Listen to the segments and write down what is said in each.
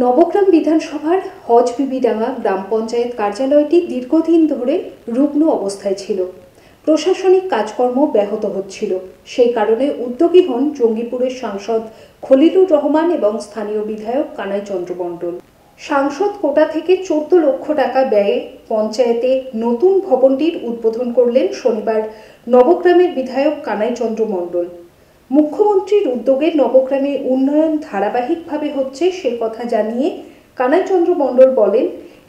নবগ্রাম বিধানসভার হজবিবিডাঙ্গা গ্রাম পঞ্চায়েত কার্যালয়টি দীর্ঘদিন ধরে রুগ্ন অবস্থায় ছিল। প্রশাসনিক কাজকর্ম ব্যাহত হচ্ছিল। সেই কারণে উদ্যোগী হন জঙ্গিপুরের সাংসদ খলিলুর রহমান এবং স্থানীয় বিধায়ক কানাই চন্দ্র মণ্ডল। সাংসদ কোটা থেকে 14 লক্ষ টাকা ব্যয়ে পঞ্চায়েতে নতুন ভবনটির উদ্বোধন করলেন শনিবার নবগ্রামের বিধায়ক কানাই চন্দ্র মণ্ডল। মুখ্যমন্ত্রীর উদ্যোগে নবগ্রামে উন্নয়ন ধারাবাহিকভাবে হচ্ছে সে কথা জানিয়ে কানাই চন্দ্র মণ্ডল বলেন,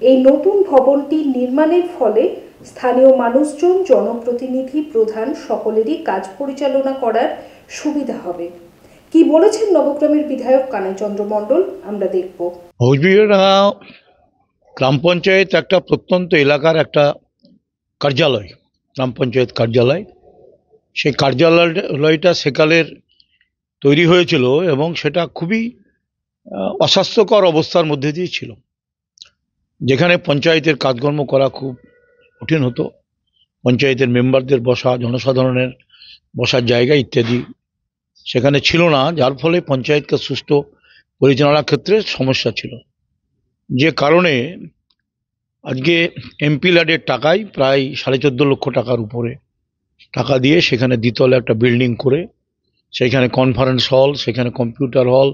এই নতুন ভবনটি নির্মাণের ফলে স্থানীয় মানুষজন, জনপ্রতিনিধি, প্রধান সকলেরই কাজ পরিচালনা করার সুবিধা হবে। কি বলেছেন নবগ্রামের বিধায়ক কানাই চন্দ্র মণ্ডল আমরা দেখব। হজবিবিডাঙ্গা গ্রাম পঞ্চায়েত একটা প্রত্যন্ত এলাকার একটা কার্যালয়, গ্রাম পঞ্চায়েত কার্যালয়। সেই কার্যালয়টা সেকালের তৈরি হয়েছিল এবং সেটা খুবই অস্বাস্থ্যকর অবস্থার মধ্যে দিয়ে ছিল, যেখানে পঞ্চায়েতের কাজকর্ম করা খুব কঠিন হতো। পঞ্চায়েতের মেম্বারদের বসা, জনসাধারণের বসার জায়গা ইত্যাদি সেখানে ছিল না, যার ফলে পঞ্চায়েতকে সুষ্ঠু পরিচালনার ক্ষেত্রে সমস্যা ছিল। যে কারণে আজকে এমপি ল্যাডের টাকায় প্রায় 14.5 লক্ষ টাকার উপরে টাকা দিয়ে সেখানে দ্বিতলে একটা বিল্ডিং করে সেখানে কনফারেন্স হল, সেখানে কম্পিউটার হল,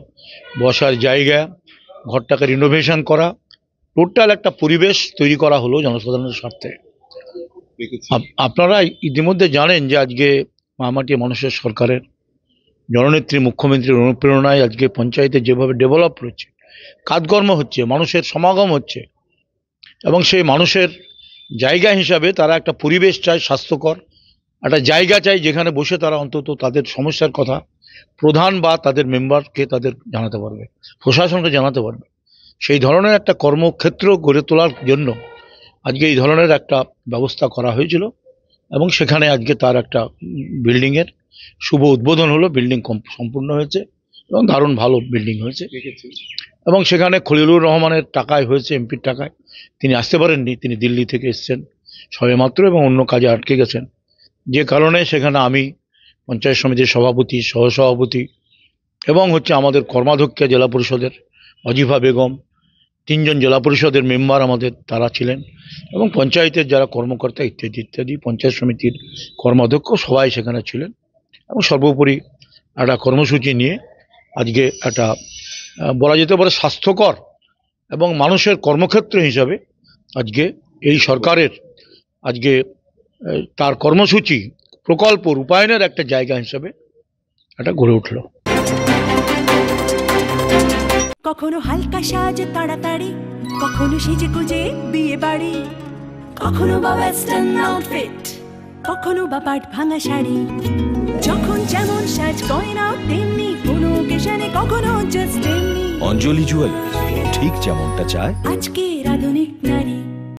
বসার জায়গা, ঘরটাকে রিনোভেশন করা, টোটাল একটা পরিবেশ তৈরি করা হলো জনসাধারণের স্বার্থে। আপনারা ইতিমধ্যে জানেন যে আজকে মামাটি মানুষের সরকারের জননেত্রী মুখ্যমন্ত্রীর অনুপ্রেরণায় আজকে পঞ্চায়েতে যেভাবে ডেভেলপ হচ্ছে, কাজকর্ম হচ্ছে, মানুষের সমাগম হচ্ছে, এবং সেই মানুষের জায়গা হিসাবে তারা একটা পরিবেশ চায়, স্বাস্থ্যকর একটা জায়গা চাই, যেখানে বসে তারা অন্তত তাদের সমস্যার কথা প্রধান বা তাদের মেম্বারকে তাদের জানাতে পারবে, প্রশাসনকে জানাতে পারবে। সেই ধরনের একটা কর্মক্ষেত্র গড়ে তোলার জন্য আজকে এই ধরনের একটা ব্যবস্থা করা হয়েছিল এবং সেখানে আজকে তার একটা বিল্ডিংয়ের শুভ উদ্বোধন হলো। বিল্ডিং সম্পূর্ণ হয়েছে এবং দারুণ ভালো বিল্ডিং হয়েছে এবং সেখানে খলিলুর রহমানের টাকায় হয়েছে, এমপির টাকায়। তিনি আসতে পারেননি, তিনি দিল্লি থেকে এসছেন সবেমাত্র এবং অন্য কাজে আটকে গেছেন, যে কারণে সেখানে আমি পঞ্চায়েত সমিতির সভাপতি, সহসভাপতি এবং আমাদের কর্মাধ্যক্ষা জেলা পরিষদের অজিফা বেগম, 3 জন জেলা পরিষদের মেম্বার আমাদের তারা ছিলেন এবং পঞ্চায়েতের যারা কর্মকর্তা ইত্যাদি ইত্যাদি, পঞ্চায়েত সমিতির কর্মাধ্যক্ষ সবাই সেখানে ছিলেন এবং সর্বোপরি একটা কর্মসূচি নিয়ে আজকে একটা বলা যেতে পারে স্বাস্থ্যকর এবং মানুষের কর্মক্ষেত্র হিসাবে আজকে এই সরকারের আজকে তার কর্মসূচি প্রকল্প রূপায়ণের একটা জায়গা হিসাবে এটা গড়ে উঠল। কখনো হালকা সাজ তাড়াতাড়ি, কখনো সেজে গুজে বিয়ে বাড়ি, কখনো বা ওয়েস্টার্ন আউটফিট, কখনো বা পাট ভাঙা শাড়ি। যখন যেমন সাজ গয়না তেমনি, কোনো অকেশনে কখনো জাস্ট এমনি। অঞ্জলি জুয়েলার্স, ঠিক যেমনটা চায় আজকের আধুনিক